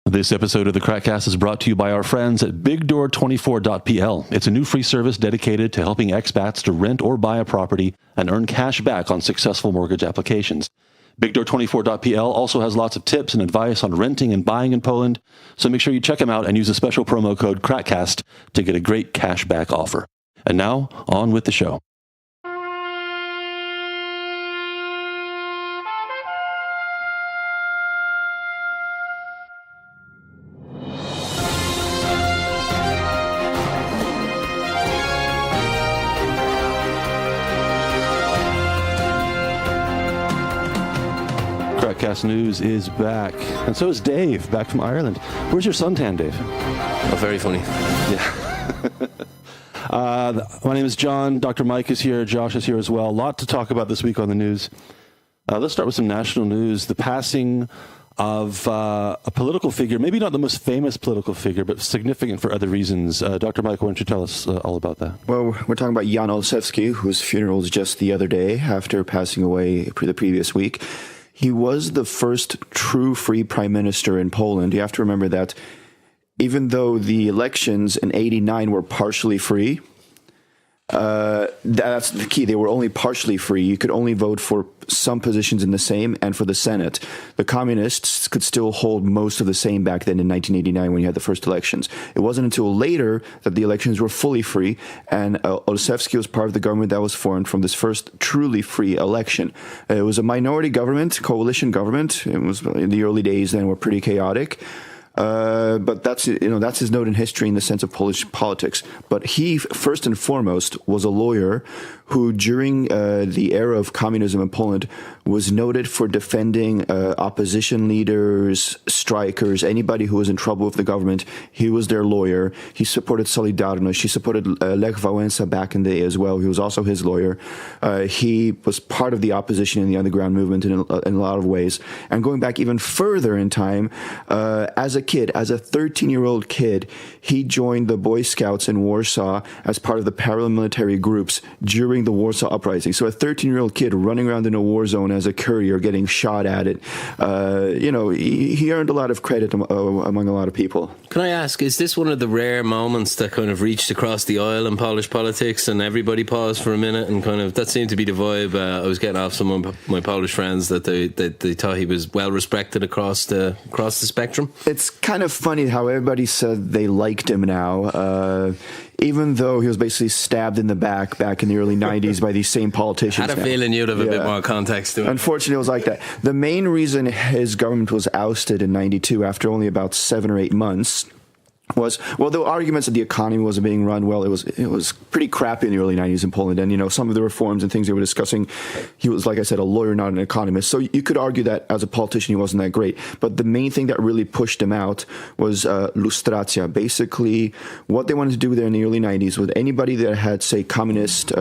This episode of the KrakCast is brought to you by our friends at bigdoor24.pl. It's a new free service dedicated to helping expats to rent or buy a property and earn cash back on successful mortgage applications. Bigdoor24.pl also has lots of tips and advice on renting and buying in Poland, so make sure you check them out and use the special promo code KrakCast to get a great cash back offer. And now, on with the show. KrakCast News is back, and so is Dave, back from Ireland. Where's your suntan, Dave? Oh, very funny. Yeah. My name is John. Dr. Mike is here. Josh is here as well. A lot to talk about this week on the news. Let's start with some national news. The passing of a political figure, maybe not the most famous political figure, but significant for other reasons. Dr. Mike, why don't you tell us all about that? Well, we're talking about Jan Olszewski, whose funeral was just the other day after passing away the previous week. He was the first true free prime minister in Poland. You have to remember that even though the elections in '89 were partially free, that's the key. They were only partially free. You could only vote for some positions in the Sejm and for the Senate. The communists could still hold most of the Sejm back then in 1989 when you had the first elections. It wasn't until later that the elections were fully free, and Olszewski was part of the government that was formed from this first truly free election. It was a minority government, coalition government. It was in the early days then were pretty chaotic. But that's his note in history in the sense of Polish politics. But he, first and foremost, was a lawyer who, during the era of communism in Poland, was noted for defending opposition leaders, strikers, anybody who was in trouble with the government. He was their lawyer. He supported Solidarność. He supported Lech Wałęsa back in the day as well. He was also his lawyer. He was part of the opposition in the underground movement in a lot of ways. And going back even further in time, as a 13-year-old kid, he joined the Boy Scouts in Warsaw as part of the paramilitary groups during the Warsaw Uprising. So a 13-year-old kid running around in a war zone as a courier, getting shot at it. He earned a lot of credit among a lot of people. Can I ask, is this one of the rare moments that kind of reached across the aisle in Polish politics and everybody paused for a minute and kind of, that seemed to be the vibe I was getting off some of my Polish friends, that they thought he was well respected across the spectrum? It's kind of funny how everybody said they liked him now. Even though he was basically stabbed in the back in the early 90s by these same politicians. I had a feeling you'd have a bit more context to it. Unfortunately, it was like that. The main reason his government was ousted in 92 after only about 7 or 8 months was, well, there were arguments that the economy wasn't being run well. It was pretty crappy in the early 90s in Poland. And, some of the reforms and things they were discussing, he was, like I said, a lawyer, not an economist. So you could argue that as a politician, he wasn't that great. But the main thing that really pushed him out was lustracja. Basically, what they wanted to do there in the early 90s was anybody that had, say, communist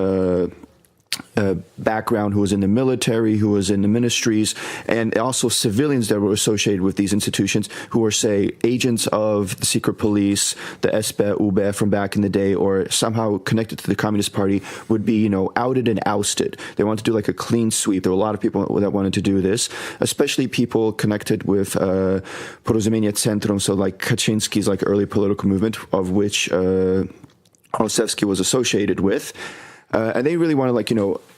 background, who was in the military, who was in the ministries, and also civilians that were associated with these institutions, who were, say, agents of the secret police, the SB, UB from back in the day, or somehow connected to the Communist Party, would be, outed and ousted. They wanted to do like a clean sweep. There were a lot of people that wanted to do this, especially people connected with Porozumienie Centrum, so like Kaczynski's like early political movement, of which Olszewski was associated with. And they really wanted,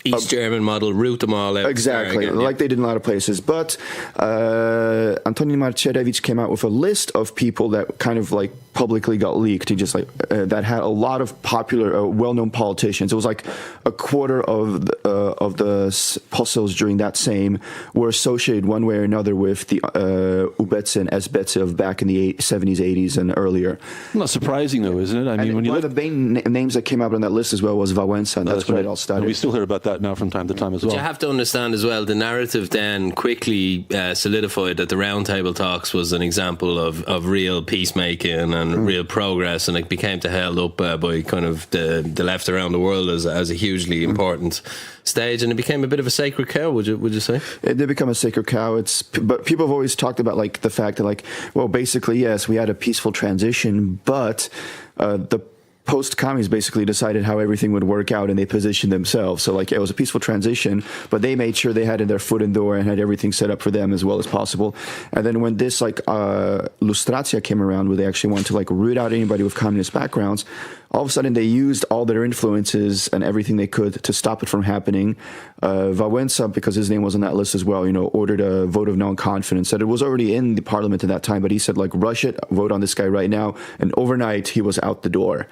East German model, root them all out. Exactly, like they did in a lot of places. But Antoni Macierewicz came out with a list of people that kind of like publicly got leaked. He just that had a lot of popular, well-known politicians. It was like a quarter of the postels during that Sejm were associated one way or another with the UBEC and SBEC of back in the 70s, 80s, and earlier. Not surprising, though, isn't it? I mean, when you look, the main names that came out on that list as well was Wałęsa, and that's when it all started. And we still hear about that now from time to time as well. But you have to understand as well, the narrative then quickly solidified that the roundtable talks was an example of real peacemaking and real progress, and it became held up by kind of the left around the world as a hugely important stage, and it became a bit of a sacred cow. Would you say it did become a sacred cow? But people have always talked about like the fact that basically yes, we had a peaceful transition, but the post-commies basically decided how everything would work out, and they positioned themselves. So like it was a peaceful transition, but they made sure they had their foot in the door and had everything set up for them as well as possible. And then when this like lustracja came around, where they actually wanted to like root out anybody with communist backgrounds, all of a sudden they used all their influences and everything they could to stop it from happening. Wałęsa, because his name was on that list as well, ordered a vote of non-confidence. That it was already in the parliament at that time, but he said, like, rush it, vote on this guy right now. And overnight, he was out the door.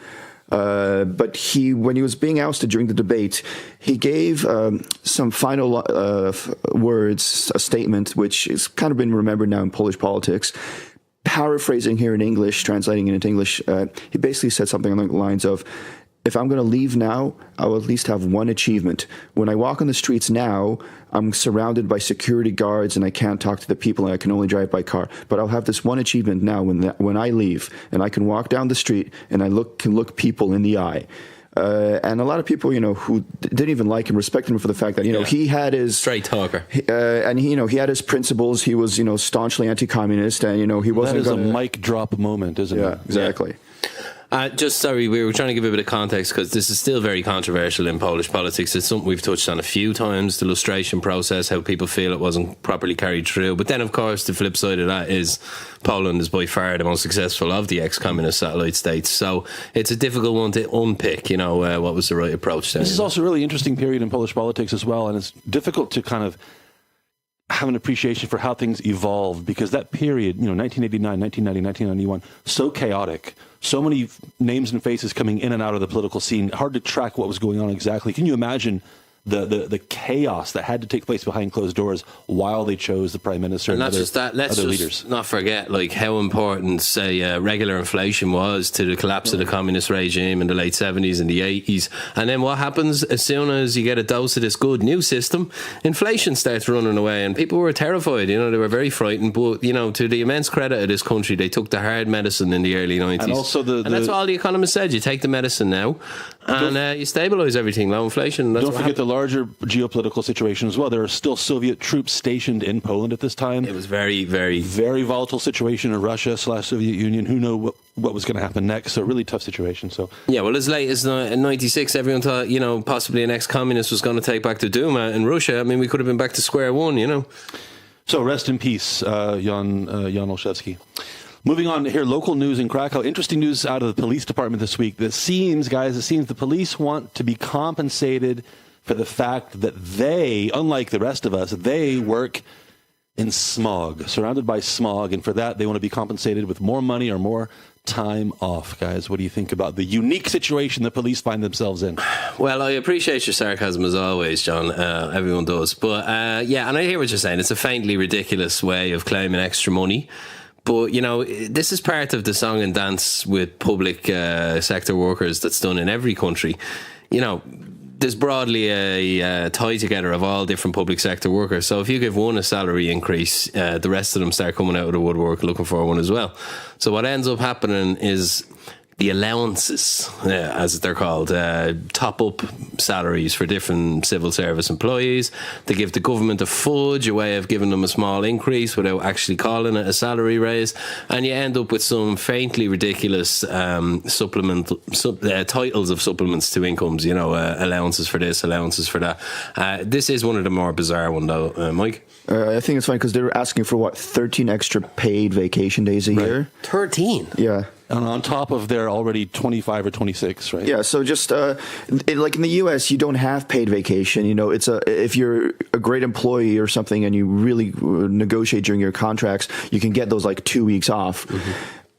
But when he was being ousted during the debate, he gave some final words, a statement, which has kind of been remembered now in Polish politics. Paraphrasing here in English, translating it into English, he basically said something along the lines of, if I'm going to leave now, I will at least have one achievement. When I walk on the streets now, I'm surrounded by security guards and I can't talk to the people and I can only drive by car. But I'll have this one achievement now when I leave, and I can walk down the street and I can look people in the eye. And a lot of people, who didn't even like him, respect him for the fact that, he had his straight talker, and he had his principles. He was, staunchly anti-communist, and he wasn't. That is a mic drop moment, isn't it? Yeah, exactly. Sorry, we were trying to give a bit of context because this is still very controversial in Polish politics. It's something we've touched on a few times, the lustration process, how people feel it wasn't properly carried through. But then, of course, the flip side of that is Poland is by far the most successful of the ex-communist satellite states. So it's a difficult one to unpick, what was the right approach there. This is also a really interesting period in Polish politics as well, and it's difficult to kind of have an appreciation for how things evolved, because that period, 1989, 1990, 1991, so chaotic, so many names and faces coming in and out of the political scene, hard to track what was going on exactly. Can you imagine the chaos that had to take place behind closed doors while they chose the prime minister and other leaders? Let's not forget how important, say, regular inflation was to the collapse of the communist regime in the late 70s and the 80s. And then what happens as soon as you get a dose of this good new system? Inflation starts running away, and people were terrified. They were very frightened. But to the immense credit of this country, they took the hard medicine in the early 90s. And also and that's what all the economists said. You take the medicine now, and you stabilise everything. Low inflation. Don't forget the larger geopolitical situation as well. There are still Soviet troops stationed in Poland at this time. It was very, very, very volatile situation in Russia/Soviet Union. Who knew what was going to happen next? So, really tough situation. So, yeah. Well, as late as in '96, everyone thought possibly an ex-communist was going to take back the Duma in Russia. I mean, we could have been back to square one. So, rest in peace, Jan Olszewski. Moving on here, local news in Krakow. Interesting news out of the police department this week. It seems the police want to be compensated for the fact that they, unlike the rest of us, they work in smog, surrounded by smog, and for that they want to be compensated with more money or more time off. Guys, what do you think about the unique situation the police find themselves in? Well, I appreciate your sarcasm as always, John. Everyone does. But and I hear what you're saying. It's a faintly ridiculous way of claiming extra money. But, this is part of the song and dance with public sector workers that's done in every country. There's broadly a tie together of all different public sector workers. So if you give one a salary increase, the rest of them start coming out of the woodwork looking for one as well. So what ends up happening is the allowances, as they're called, top up salaries for different civil service employees. They give the government a fudge, a way of giving them a small increase without actually calling it a salary raise. And you end up with some faintly ridiculous titles of supplements to incomes, allowances for this, allowances for that. This is one of the more bizarre ones, though, Mike. I think it's funny because they're asking for 13 extra paid vacation days a year. 13? Yeah. And on top of their already 25 or 26, right? Yeah, so just like in the U.S., you don't have paid vacation. If you're a great employee or something and you really negotiate during your contracts, you can get those 2 weeks off. Mm-hmm.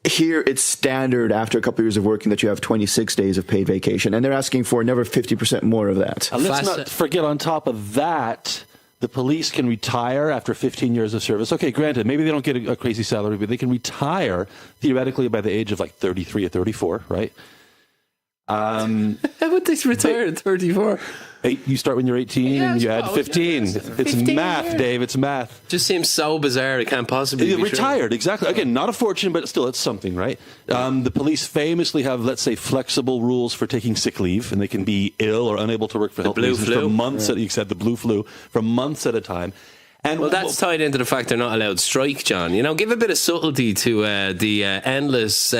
Here, it's standard after a couple of years of working that you have 26 days of paid vacation, and they're asking for never 50% more of that. Let's not forget, on top of that, the police can retire after 15 years of service. Okay, granted, maybe they don't get a crazy salary, but they can retire theoretically by the age of 33 or 34, right? How would they retire at 34? You start when you're 18 and you add 15. It's 15 math, years. Dave. It's math. Just seems so bizarre. It can't possibly be retired, true. Exactly. Again, not a fortune, but still, it's something, right? The police famously have, let's say, flexible rules for taking sick leave, and they can be ill or unable to work for health reasons for months. You said the blue flu for months at a time. And Well, that's tied into the fact they're not allowed strike, John. Give a bit of subtlety to the endless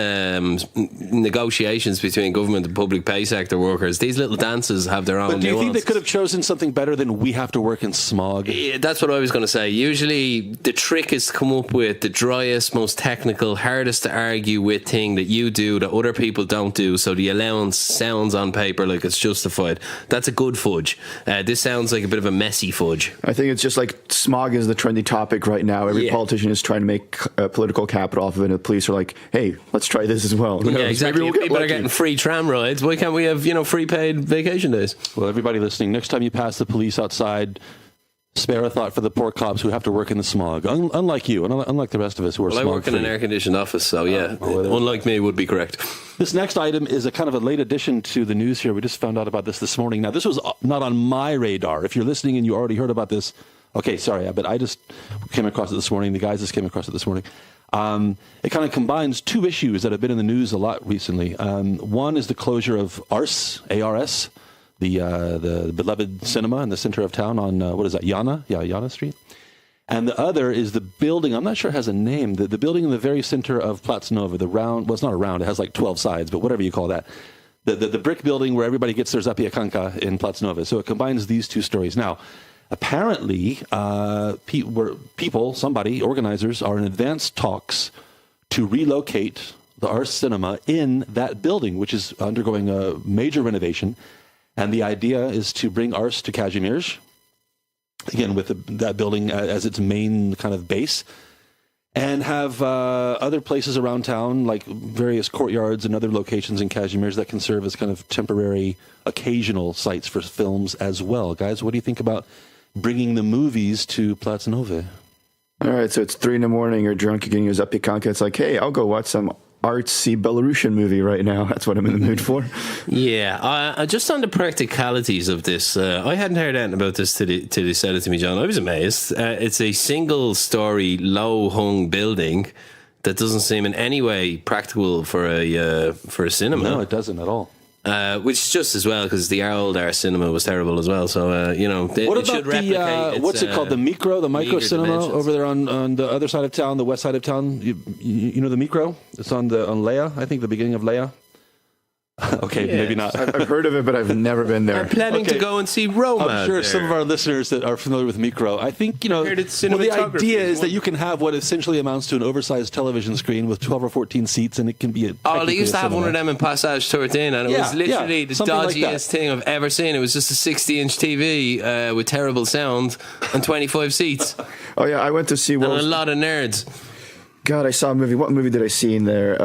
negotiations between government and public pay sector workers. These little dances have their own But do you think they nuances. could have chosen something better than we have to work in smog? Yeah, that's what I was going to say. Usually the trick is to come up with the driest, most technical, hardest to argue with thing that you do that other people don't do, so the allowance sounds on paper like it's justified. That's a good fudge. This sounds like a bit of a messy fudge. I think it's just like smog is the trendy topic right now. Every politician is trying to make political capital off of it, and the police are like, hey, let's try this as well. Who knows? Yeah, exactly. Maybe we'll get People are lucky. getting free tram rides. Why can't we have, free paid vacation days? Well, everybody listening, next time you pass the police outside, spare a thought for the poor cops who have to work in the smog. Unlike you, and unlike the rest of us who are Well, I work in an air-conditioned office, so yeah, unlike me would be correct. This next item is a kind of a late addition to the news here. We just found out about this morning. Now, this was not on my radar. If you're listening and you already heard about this, okay, sorry, but I just came across it this morning. The guys just came across it this morning. It kind of combines two issues that have been in the news a lot recently. One is the closure of ARS, A-R-S, the beloved cinema in the center of town on, what is that, Yana? Yeah, Yana Street. And the other is the building, I'm not sure it has a name, the building in the very center of Plac Nowy, the round, well, it's not a round, it has like 12 sides, but whatever you call that. The brick building where everybody gets their zapiekanka in Plac Nowy. So it combines these two stories. Now, apparently, organizers are in advanced talks to relocate the Ars Cinema in that building, which is undergoing a major renovation. And the idea is to bring Ars to Kazimierz, again, with that building as its main kind of base, and have other places around town, like various courtyards and other locations in Kazimierz that can serve as kind of temporary, occasional sites for films as well. Guys, what do you think about bringing the movies to Plac Nowy? All right, so it's 3 a.m. You're drunk, you're getting your zapiekanka. It's like, hey, I'll go watch some artsy Belarusian movie right now. That's what I'm in the mood for. Yeah, just on the practicalities of this, I hadn't heard anything about this till you said it to me, John. I was amazed. It's a single-story, low-hung building that doesn't seem in any way practical for a cinema. No, it doesn't at all. Which is just as well, because the old Art cinema was terrible as well. So, What it should about replicate what's it called? The micro cinema dimensions. over there on the other side of town, the west side of town. You know the micro? It's on Leia, I think, the beginning of Leia. Okay, Yeah. maybe not. I've heard of it, but I've never been there. I'm planning to go and see Roma. I'm sure there. some of our listeners that are familiar with Micro, I think, Heard it's the cinematography idea is is that you can have what essentially amounts to an oversized television screen with 12 or 14 seats, and it can be Oh, they used to have one of them in Passage 13, and it was literally the something like dodgiest thing I've ever seen. It was just a 60-inch TV with terrible sound and 25 seats Oh, yeah, I went to see... and a lot of nerds. God, I saw a movie. What movie did I see in there?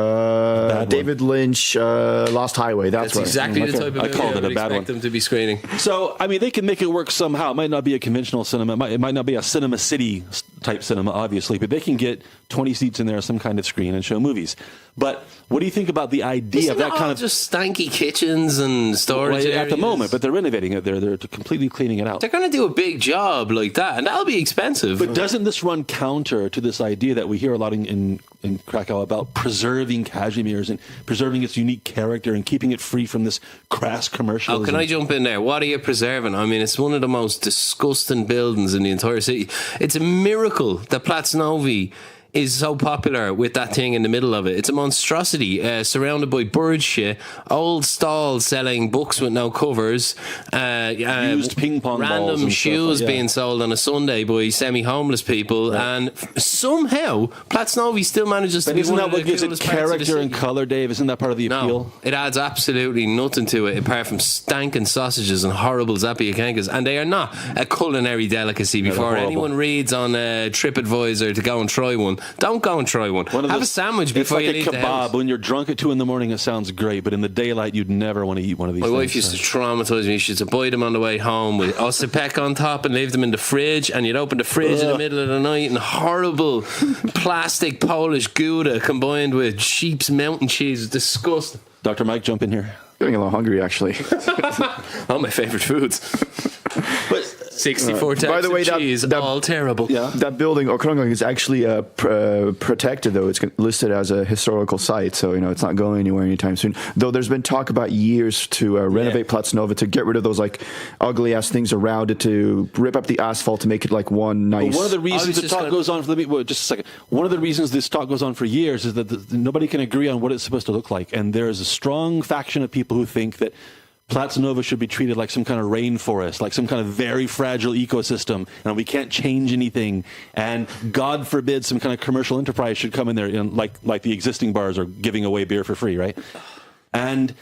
David Lynch, Lost Highway. That's That's right. exactly the type of movie I called it a would bad expect one. them to be screening. So, I mean, they can make it work somehow. It might not be a conventional cinema. It might not be a Cinema City type cinema, obviously, but they can get 20 seats in there, some kind of screen, and show movies. But what do you think about the idea Isn't of that it kind all of... just stanky kitchens and storage at the areas? moment, but they're renovating it. They're completely cleaning it out. They're going to do a big job like that, and that'll be expensive. But doesn't this run counter to this idea that we hear a lot in Krakow about preserving Kazimierz and preserving its unique character and keeping it free from this crass commercialism? Oh, can I jump in there? What are you preserving? I mean, it's one of the most disgusting buildings in the entire city. It's a miracle that Plac Nowy is so popular with that thing in the middle of it. It's a monstrosity, surrounded by bird shit, old stalls selling books with no covers, Used ping pong balls random and shoes stuff, yeah. being sold on a Sunday by semi-homeless people, and somehow Plac Nowy still manages to But be isn't one that of the what gives it coolest parts of the character and city. color, Dave? Isn't that part of the appeal? No, it adds absolutely nothing to it apart from stankin' sausages and horrible zapiekankas, and they are not a culinary delicacy. Before horrible. anyone reads on TripAdvisor to go and try one, don't go and try one. Have a sandwich before it's you like leave a the house. kebab. When you're drunk at 2 a.m, it sounds great, but in the daylight, you'd never want to eat one of these My things. wife used to traumatise me. She used to buy them on the way home with ossipek on top and leave them in the fridge, and you'd open the fridge in the middle of the night and horrible plastic Polish Gouda combined with sheep's mountain cheese. It's disgusting. Dr. Mike, jump in here. Getting a little hungry, actually. All my favourite foods. But 64 types by the way, of cheese, all terrible. Yeah. That building, Okrongong, is actually protected, though. It's listed as a historical site, so it's not going anywhere anytime soon. Though there's been talk about years to renovate Plac Nowy, to get rid of those ugly ass things around it, to rip up the asphalt to make it like one nice. Well, one of the reasons the talk goes on for just a second. One of the reasons this talk goes on for years is that nobody can agree on what it's supposed to look like, and there is a strong faction of people who think that Plac Nowy should be treated like some kind of rainforest, like some kind of very fragile ecosystem, and we can't change anything. And God forbid some kind of commercial enterprise should come in there, like the existing bars are giving away beer for free, right? And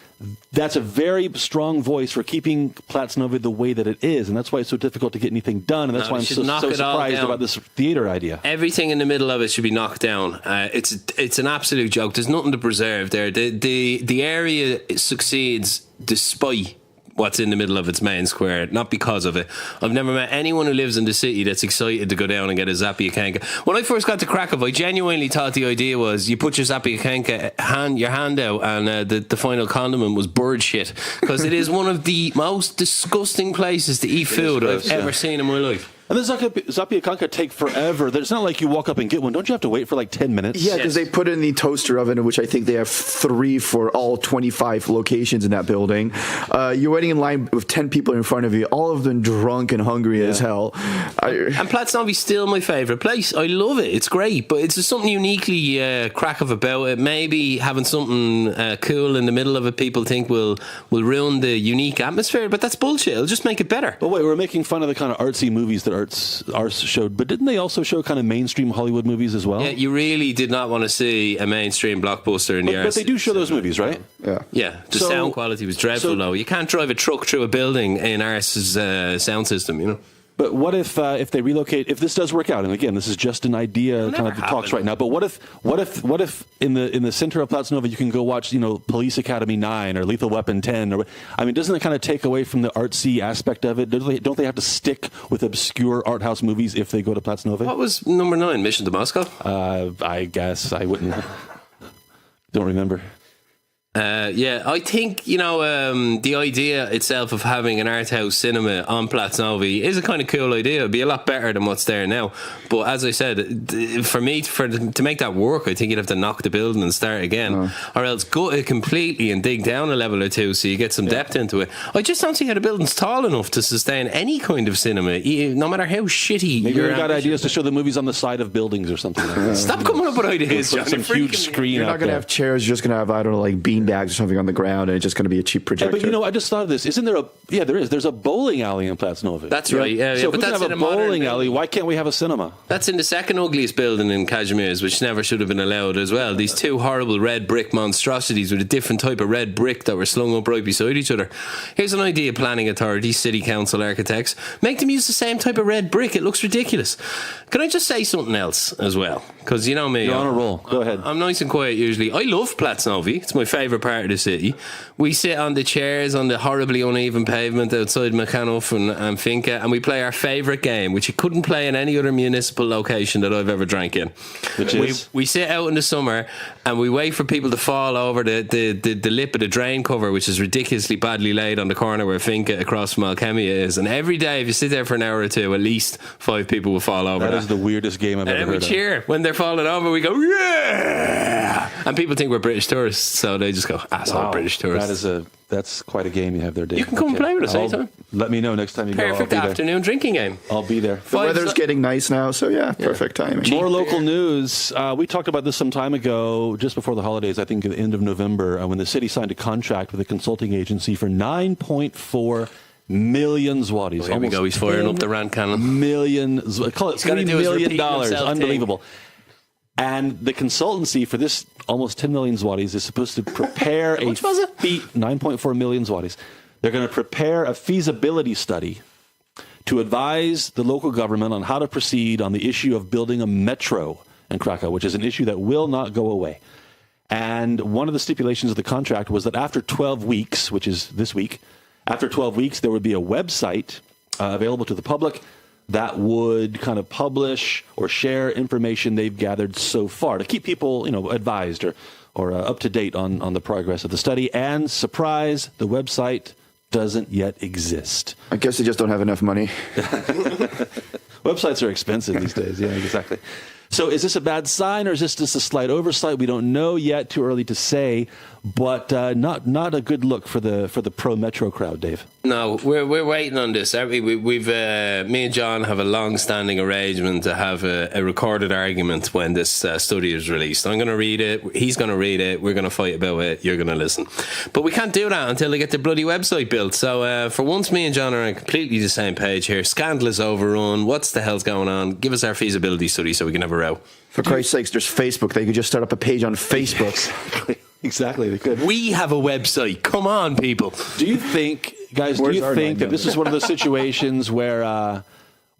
that's a very strong voice for keeping Plac Nowy the way that it is, and that's why it's so difficult to get anything done, and that's why I'm so surprised about this theater idea. Everything in the middle of it should be knocked down. It's an absolute joke. There's nothing to preserve there. The area succeeds despite what's in the middle of its main square, not because of it. I've never met anyone who lives in the city that's excited to go down and get a Zapiekanka. When I first got to Krakow, I genuinely thought the idea was you put your Zapiekanka your hand out, and the final condiment was bird shit, because it is one of the most disgusting places to eat food I've ever seen in my life. And the Zapiekanka take forever. It's not like you walk up and get one. Don't you have to wait for like 10 minutes? Yeah, because they put it in the toaster oven, which I think they have 3 for all 25 locations in that building. You're waiting in line with 10 people in front of you, all of them drunk and hungry as hell. And Plac Nowy's still my favourite place. I love it. It's great, but it's just something uniquely Krakow about it. Maybe having something cool in the middle of it, people think will ruin the unique atmosphere, but that's bullshit. It'll just make it better. But wait, we're making fun of the kind of artsy movies that ours showed, but didn't they also show kind of mainstream Hollywood movies as well? Yeah, you really did not want to see a mainstream blockbuster in the arts. But they do show those movies, right? Yeah. The sound quality was dreadful, though. You can't drive a truck through a building in Ars's sound system, But what if they relocate? If this does work out, and again, this is just an idea, kind of talks right now. But what if in the center of Plac Nowy you can go watch Police Academy 9 or Lethal Weapon 10? Or doesn't it kind of take away from the artsy aspect of it? Don't they have to stick with obscure art house movies if they go to Plac Nowy? What was number 9? Mission to Moscow? I guess I wouldn't. Don't remember. I think the idea itself of having an art house cinema on Plac Nowy is a kind of cool idea. It'd be a lot better than what's there now. But as I said, for me, to make that work, I think you'd have to knock the building and start again, or else gut it completely and dig down a level or two so you get some depth into it. I just don't see how the building's tall enough to sustain any kind of cinema, no matter how shitty. Maybe you've got ideas to show the movies on the side of buildings or something like that. Stop coming up with ideas, John. Some huge screen. You're not going to have chairs. You're just going to have, I don't know, like bean bags or something on the ground, and it's just going to be a cheap projector. But I just thought of this. Isn't there there is. There's a bowling alley in Plac Nowy. That's right. Yeah, so but if we that's can have a bowling alley, why can't we have a cinema? That's in the second ugliest building in Kazimierz, which never should have been allowed as well. These 2 horrible red brick monstrosities with a different type of red brick that were slung up right beside each other. Here's an idea, planning authority, city council architects. Make them use the same type of red brick. It looks ridiculous. Can I just say something else as well? Because you know me. You're on a roll. Go ahead. I'm nice and quiet usually. I love Plac Nowy. It's my favourite part of the city. We sit on the chairs on the horribly uneven pavement outside Mechanoff and Finca, and we play our favourite game, which you couldn't play in any other municipal location that I've ever drank in. Which is? We sit out in the summer and we wait for people to fall over the lip of the drain cover, which is ridiculously badly laid on the corner where Finca across from Alchemia is. And every day, if you sit there for an hour or two, at least 5 people will fall over. That is the weirdest game I've ever heard of. And then we cheer. When they're falling over, we go, yeah! And people think we're British tourists, so they just go, asshole British tourists. That's quite a game you have there, Dave. You can come and play with us anytime. Let me know next time you go. Perfect afternoon drinking game. I'll be there. The weather's getting nice now, so perfect timing. More local news. We talked about this some time ago, just before the holidays, I think at the end of November, when the city signed a contract with a consulting agency for 9.4 million zlotys. Here we go. He's firing up the rand cannon. Call it $3 million. Unbelievable. And the consultancy for this almost 10 million zlotys is supposed to prepare How much was it? 9.4 million zlotys. They're going to prepare a feasibility study to advise the local government on how to proceed on the issue of building a metro in Krakow, which is an issue that will not go away. And one of the stipulations of the contract was that after 12 weeks, which is this week, after 12 weeks, there would be a website available to the public that would kind of publish or share information they've gathered so far to keep people, advised or up to date on the progress of the study. And surprise, the website doesn't yet exist. I guess they just don't have enough money. Websites are expensive these days. Yeah, exactly. So is this a bad sign, or is this just a slight oversight? We don't know yet. Too early to say, but not a good look for the pro Metro crowd, Dave. No, we're waiting on this. We've me and John have a long-standing arrangement to have a recorded argument when this study is released. I'm going to read it. He's going to read it. We're going to fight about it. You're going to listen. But we can't do that until they get the bloody website built. So for once, me and John are on completely the same page here. Scandal is overrun. What's the hell's going on? Give us our feasibility study so we can have a row. For Christ's sakes, there's Facebook. They could just start up a page on Facebook. Exactly, they could. We have a website. Come on, people. Do you think, guys, that this is one of those situations where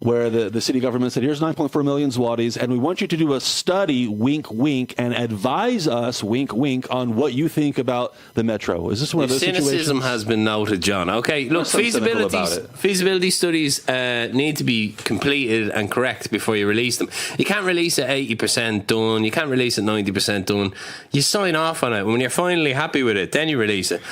the city government said, here's 9.4 million zlotys, and we want you to do a study, wink, wink, and advise us, wink, wink, on what you think about the Metro? Is this one of those situations? Cynicism has been noted, John. Okay, look, feasibility studies need to be completed and correct before you release them. You can't release it 80% done. You can't release it 90% done. You sign off on it. When you're finally happy with it, then you release it.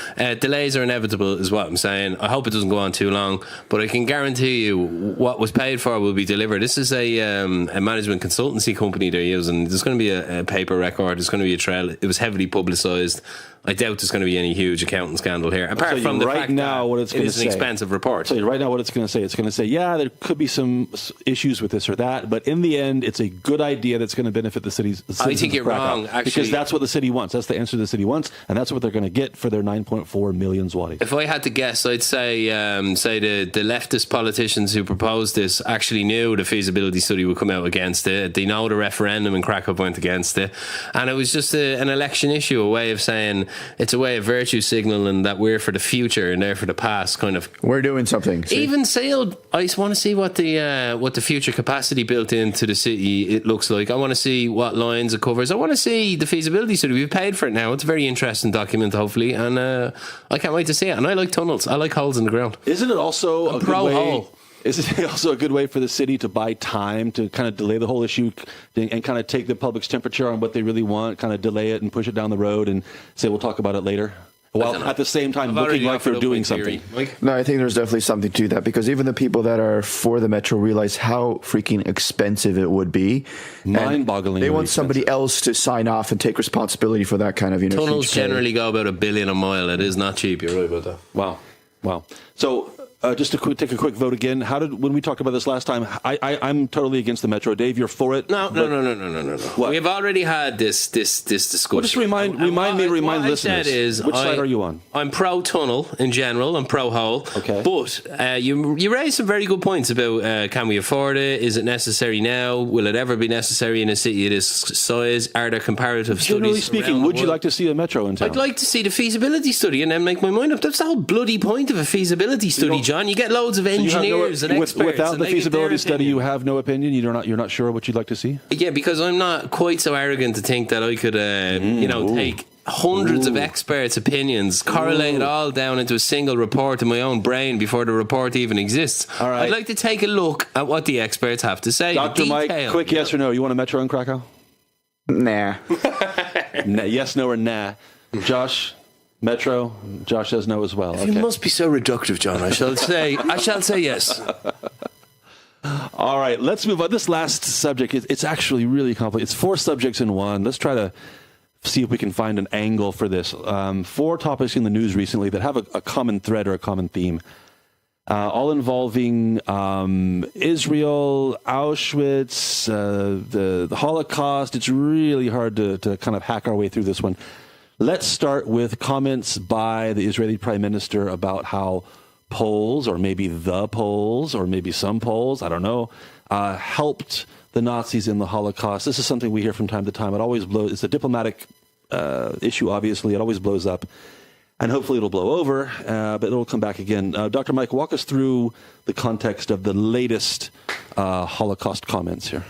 Delays are inevitable, is what I'm saying. I hope it doesn't go on too long, but I can guarantee you what was paid for will be delivered. This is a management consultancy company they're using. There's going to be a paper record. There's going to be a trail. It was heavily publicised. I doubt there's going to be any huge accounting scandal here. Apart from the fact that it is an expensive report. So right now what it's going to say, it's going to say, yeah, there could be some issues with this or that, but in the end, it's a good idea that's going to benefit the citizens. I think you're wrong, actually. Because that's what the city wants. That's the answer the city wants, and that's what they're going to get for their 9.4 million zlotys. If I had to guess, I'd say the leftist politicians who proposed this actually knew the feasibility study would come out against it. They know the referendum in Krakow went against it, and it was just an election issue, a way of saying, it's a way of virtue signaling that we're for the future and they're for the past, kind of. We're doing something. See? Even sealed. I just want to see what the future capacity built into the city it looks like. I want to see what lines it covers. I want to see the feasibility study. We've paid for it now. It's a very interesting document, hopefully, and I can't wait to see it. And I like tunnels. I like holes in the ground. Isn't it also a pro good way? Hole. Is it also a good way for the city to buy time to kind of delay the whole issue and kind of take the public's temperature on what they really want, kind of delay it and push it down the road and say, we'll talk about it later? While at the same time looking like they're doing something. No, I think there's definitely something to that, because even the people that are for the Metro realize how freaking expensive it would be. Mind-boggling. They want somebody else to sign off and take responsibility for that kind of, tunnels generally go about $1 billion a mile. It is not cheap. You're right about that. Wow. So just to take a quick vote again. When we talked about this last time, I'm totally against the Metro. Dave, you're for it? No. What? We've already had this discussion. Well, just remind listeners. Which side are you on? I'm pro tunnel in general. I'm pro hole. Okay. But you raised some very good points about can we afford it? Is it necessary now? Will it ever be necessary in a city of this size? Are there comparative studies? Generally speaking, would you like to see a Metro in town? I'd like to see the feasibility and then make my mind up. That's the whole bloody point of a feasibility study, John. You get loads of engineers and experts. Without the feasibility study, you have no opinion? You're not sure what you'd like to see? Yeah, because I'm not quite so arrogant to think that I could, take hundreds of experts' opinions, correlate it all down into a single report in my own brain before the report even exists. All right. I'd like to take a look at what the experts have to say. Dr. Mike, quick yes or no. You want a Metro in Krakow? Nah. Yes, no, or nah. Josh? Metro? Josh says no as well. Okay. You must be so reductive, John. I shall say yes. All right, let's move on. This last subject, it's actually really complicated. It's 4 subjects in one. Let's try to see if we can find an angle for this. 4 topics in the news recently that have a common thread or a common theme. All involving Israel, Auschwitz, the Holocaust. It's really hard to kind of hack our way through this one. Let's start with comments by the Israeli Prime Minister about how Poles, or maybe the Poles, or maybe some Poles, I don't know, helped the Nazis in the Holocaust. This is something we hear from time to time. It's a diplomatic issue, obviously. It always blows up. And hopefully it'll blow over, but it'll come back again. Dr. Mike, walk us through the context of the latest Holocaust comments here.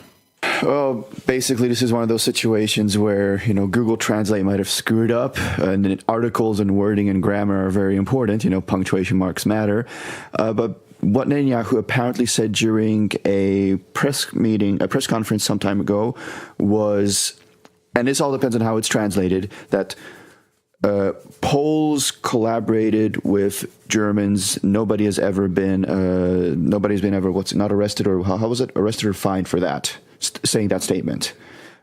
Well, basically, this is one of those situations where, Google Translate might have screwed up, and articles and wording and grammar are very important. Punctuation marks matter. But what Netanyahu apparently said during a press conference some time ago was, and this all depends on how it's translated, that Poles collaborated with Germans. Nobody's been ever not arrested, or how was it, arrested or fined for that, saying that statement.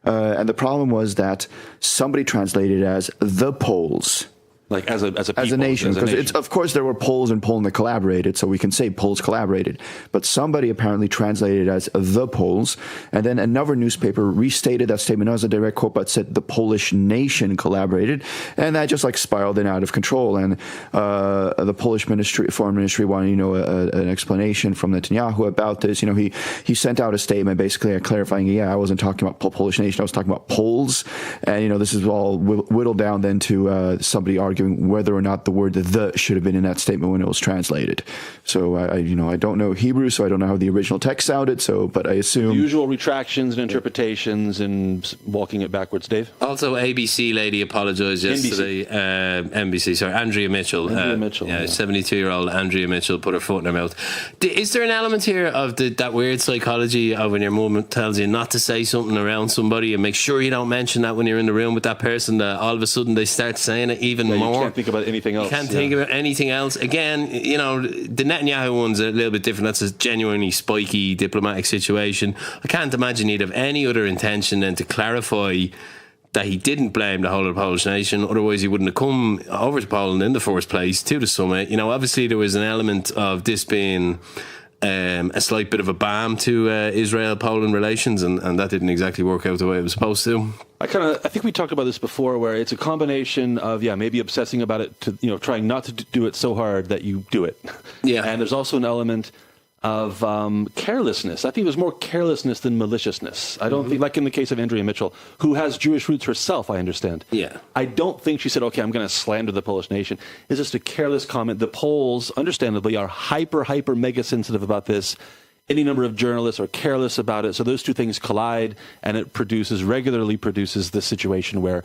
And the problem was that somebody translated it as the Poles. Like as a people, as a nation, because of course there were Poles in Poland that collaborated, so we can say Poles collaborated. But somebody apparently translated it as the Poles, and then another newspaper restated that statement, not as a direct quote, but said the Polish nation collaborated, and that just like spiraled in out of control. And the Polish foreign ministry wanted, an explanation from Netanyahu about this. He sent out a statement basically clarifying, I wasn't talking about Polish nation, I was talking about Poles, and this is all whittled down then to somebody arguing whether or not the word "the" should have been in that statement when it was translated. So I don't know Hebrew, so I don't know how the original text sounded. But I assume the usual retractions and interpretations and walking it backwards. Dave. Also, ABC lady apologized yesterday. NBC, sorry, Andrea Mitchell. 72-year-old Andrea Mitchell put her foot in her mouth. Is there an element here of that weird psychology of when your mum tells you not to say something around somebody and make sure you don't mention that when you're in the room with that person, that all of a sudden they start saying it even more? You can't think about anything else. You can't think about anything else. Again, the Netanyahu one's a little bit different. That's a genuinely spiky diplomatic situation. I can't imagine he'd have any other intention than to clarify that he didn't blame the whole of the Polish nation. Otherwise, he wouldn't have come over to Poland in the first place to the summit. Obviously, there was an element of this being a slight bit of a balm to Israel-Poland relations, and that didn't exactly work out the way it was supposed to. I think we talked about this before, where it's a combination of maybe obsessing about it to trying not to do it so hard that you do it. Yeah, and there's also an element of carelessness. I think it was more carelessness than maliciousness. I don't think, like in the case of Andrea Mitchell, who has Jewish roots herself, I understand. Yeah, I don't think she said, "Okay, I'm going to slander the Polish nation." It's just a careless comment. The Poles, understandably, are hyper mega sensitive about this. Any number of journalists are careless about it. So those two things collide, and it regularly produces this situation where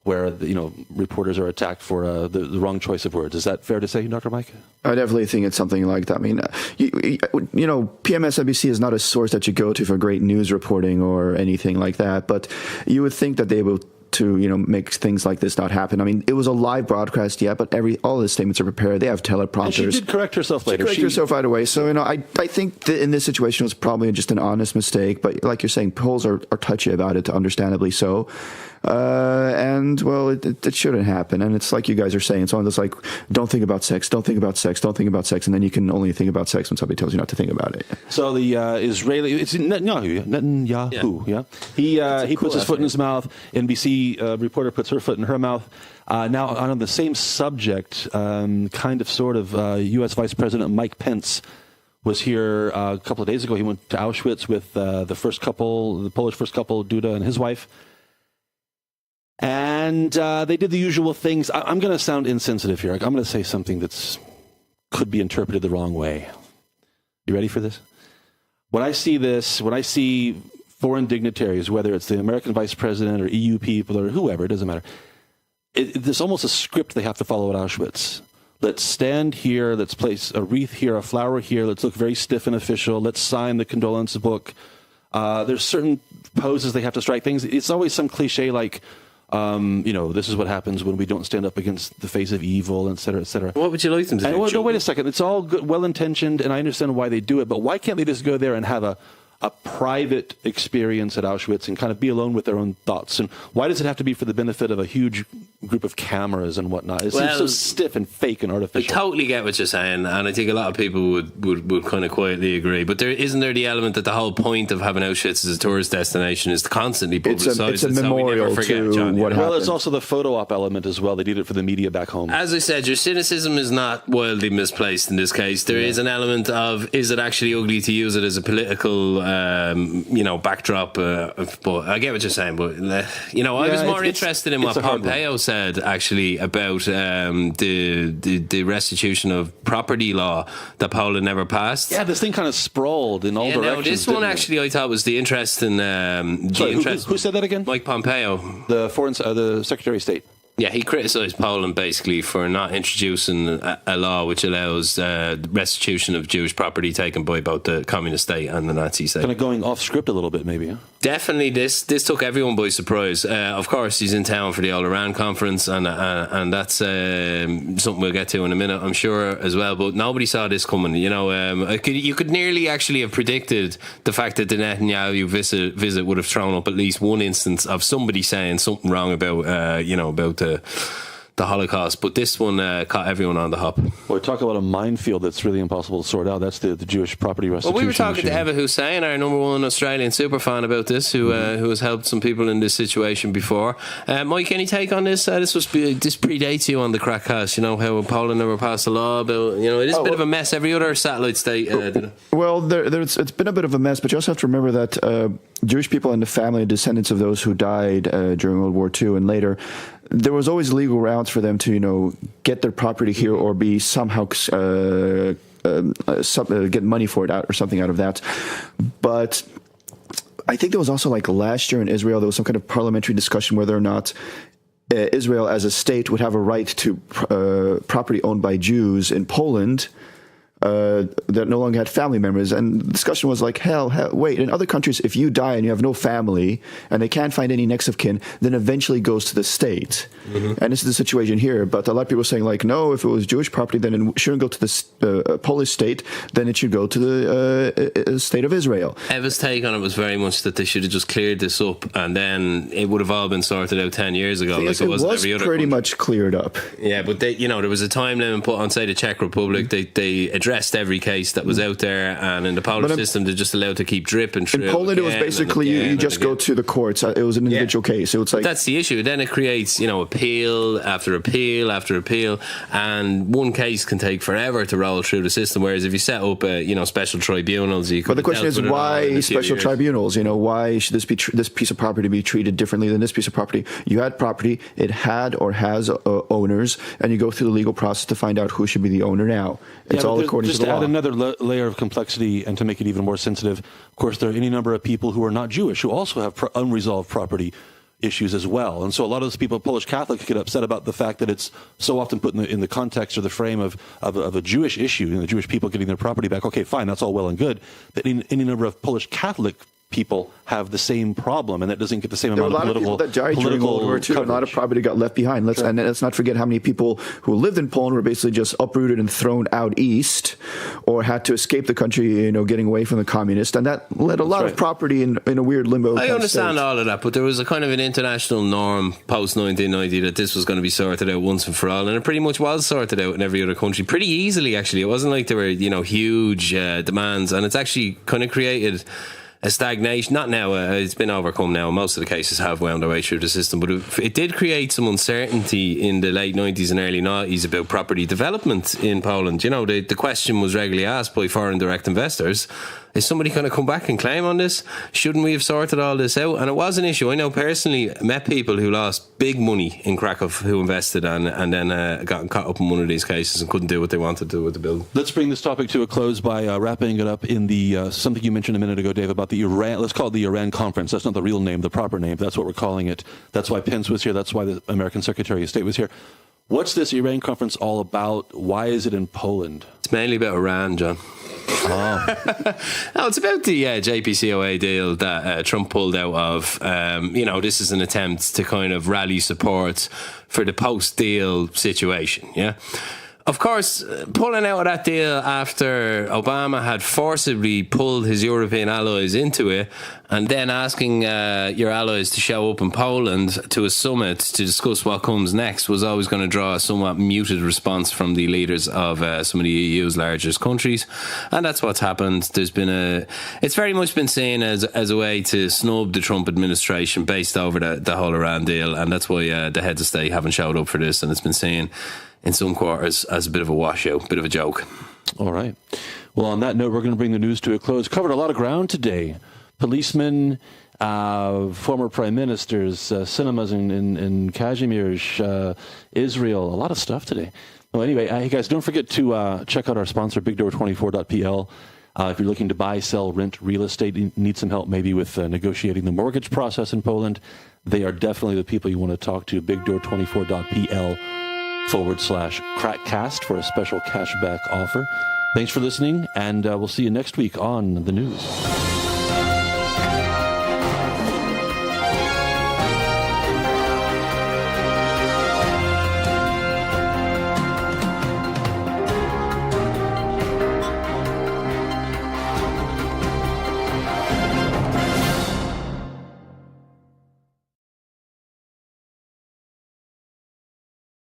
reporters are attacked for the wrong choice of words. Is that fair to say, Dr. Mike? I definitely think it's something like that. I mean, PMSNBC is not a source that you go to for great news reporting or anything like that, but you would think that they will to make things like this not happen. I mean, it was a live broadcast, but all the statements are prepared. They have teleprompters. And she did correct herself later. She corrected herself right away. So I think that in this situation it was probably just an honest mistake. But like you're saying, Poles are touchy about it, understandably so. And well, it shouldn't happen. And it's like you guys are saying, it's almost like, don't think about sex, don't think about sex, don't think about sex, and then you can only think about sex when somebody tells you not to think about it. So the Israeli, it's Netanyahu, he puts his foot in his mouth. NBC reporter puts her foot in her mouth. Now on the same subject, U.S. Vice President Mike Pence was here a couple of days ago. He went to Auschwitz with the Polish first couple, Duda and his wife. And they did the usual things. I'm going to sound insensitive here. I'm going to say something that could be interpreted the wrong way. You ready for this? When I see foreign dignitaries, whether it's the American vice president or EU people or whoever, it doesn't matter. There's almost a script they have to follow at Auschwitz. Let's stand here. Let's place a wreath here, a flower here. Let's look very stiff and official. Let's sign the condolence book. There's certain poses they have to strike. Things. It's always some cliche like, this is what happens when we don't stand up against the face of evil, et cetera, et cetera. What would you like them to do? No, wait a second. It's all good, well-intentioned, and I understand why they do it, but why can't they just go there and have a private experience at Auschwitz and kind of be alone with their own thoughts? And why does it have to be for the benefit of a huge group of cameras and whatnot? It seems so stiff and fake and artificial. I totally get what you're saying, and I think a lot of people would kind of quietly agree. But isn't there the element that the whole point of having Auschwitz as a tourist destination is to constantly publicize it's a memorial to what happened. Well, it's also the photo op element as well. They did it for the media back home. As I said, your cynicism is not wildly misplaced in this case. There is an element of, is it actually ugly to use it as a political backdrop, but I get what you're saying. But I was more interested in what Pompeo said actually about the restitution of property law that Poland never passed. Yeah, this thing kind of sprawled in all directions. This one actually I thought was the interesting. Who said that again? Mike Pompeo, the Secretary of State. Yeah, he criticised Poland basically for not introducing a law which allows restitution of Jewish property taken by both the communist state and the Nazi state. Kind of going off script a little bit, maybe. Huh? Definitely, this took everyone by surprise. Of course, he's in town for the All Iran conference, and that's something we'll get to in a minute, I'm sure, as well. But nobody saw this coming. You could nearly actually have predicted the fact that the Netanyahu visit would have thrown up at least one instance of somebody saying something wrong about the Holocaust, but this one caught everyone on the hop. Well, we talk about a minefield that's really impossible to sort out. That's the Jewish property restitution. Well, we were talking issue. to Eva Hussein, our number one Australian superfan, about this, who has helped some people in this situation before. Mike, any take on this? This predates you on the KrakCast. You know how Poland never passed a law about. It is a bit of a mess. Every other satellite state did it. Well, it's been a bit of a mess, but you also have to remember that Jewish people and the family and descendants of those who died during World War II and later, there was always legal routes for them to, get their property here or be somehow get money for it out or something out of that. But I think there was also last year in Israel, there was some kind of parliamentary discussion whether or not Israel as a state would have a right to property owned by Jews in Poland that no longer had family members. And the discussion was wait, in other countries, if you die and you have no family and they can't find any next of kin, then eventually goes to the state. Mm-hmm. And this is the situation here. But a lot of people are saying no, if it was Jewish property, then it shouldn't go to the Polish state, then it should go to the state of Israel. Eva's take on it was very much that they should have just cleared this up and then it would have all been sorted out 10 years ago. It was every other pretty much cleared up. Yeah, but they, there was a time limit put on, say, the Czech Republic. They addressed every case that was out there, and in the Polish system they're just allowed to keep dripping through. In Poland it was basically you just go to the courts. It was an individual case. So it's that's the issue. Then it creates appeal after appeal after appeal, and one case can take forever to roll through the system, whereas if you set up special tribunals, but the question is, why special tribunals? Why should this piece of property be treated differently than this piece of property? You had property, it had or has owners, and you go through the legal process to find out who should be the owner now. It's all according to the law. Add another layer of complexity, and to make it even more sensitive, of course, there are any number of people who are not Jewish who also have unresolved property issues as well. And so a lot of those people, Polish Catholics, get upset about the fact that it's so often put in the context or the frame of a Jewish issue, the Jewish people getting their property back. Okay, fine, that's all well and good. But any number of Polish Catholic people have the same problem, and that doesn't get the same amount of political coverage. There were a lot of people that died during World War II. A lot of property got left behind. And let's not forget how many people who lived in Poland were basically just uprooted and thrown out east, or had to escape the country, getting away from the communists, and that led a lot of property in a weird limbo. I understand all of that, but there was a kind of an international norm post 1990 that this was going to be sorted out once and for all, and it pretty much was sorted out in every other country pretty easily. Actually, it wasn't like there were huge demands, and it's actually kind of created a stagnation. Not now, it's been overcome now. Most of the cases have wound their way through the system, but it did create some uncertainty in the late 90s and early 90s about property development in Poland. The question was regularly asked by foreign direct investors, is somebody going to come back and claim on this? Shouldn't we have sorted all this out? And it was an issue. I know personally, met people who lost big money in Krakow who invested and then got caught up in one of these cases and couldn't do what they wanted to do with the building. Let's bring this topic to a close by wrapping it up in the something you mentioned a minute ago, Dave, about the Iran. Let's call it the Iran conference. That's not the real name, the proper name. That's what we're calling it. That's why Pence was here. That's why the American Secretary of State was here. What's this Iran conference all about? Why is it in Poland? It's mainly about Iran, John. Oh. No, it's about the JPCOA deal that Trump pulled out of. This is an attempt to kind of rally support for the post-deal situation, yeah? Of course, pulling out of that deal after Obama had forcibly pulled his European allies into it, and then asking your allies to show up in Poland to a summit to discuss what comes next was always going to draw a somewhat muted response from the leaders of some of the EU's largest countries. And that's what's happened. It's very much been seen as a way to snub the Trump administration based over the whole Iran deal. And that's why the heads of state haven't showed up for this. And it's been seen in some quarters as a bit of a washout, bit of a joke. All right. Well, on that note, we're going to bring the news to a close. Covered a lot of ground today. Policemen, former prime ministers, cinemas in Kazimierz, Israel, a lot of stuff today. Well, anyway, hey guys, don't forget to check out our sponsor, bigdoor24.pl. If you're looking to buy, sell, rent real estate, need some help maybe with negotiating the mortgage process in Poland, they are definitely the people you want to talk to. bigdoor24.pl/KrakCast for a special cashback offer. Thanks for listening, and we'll see you next week on The News.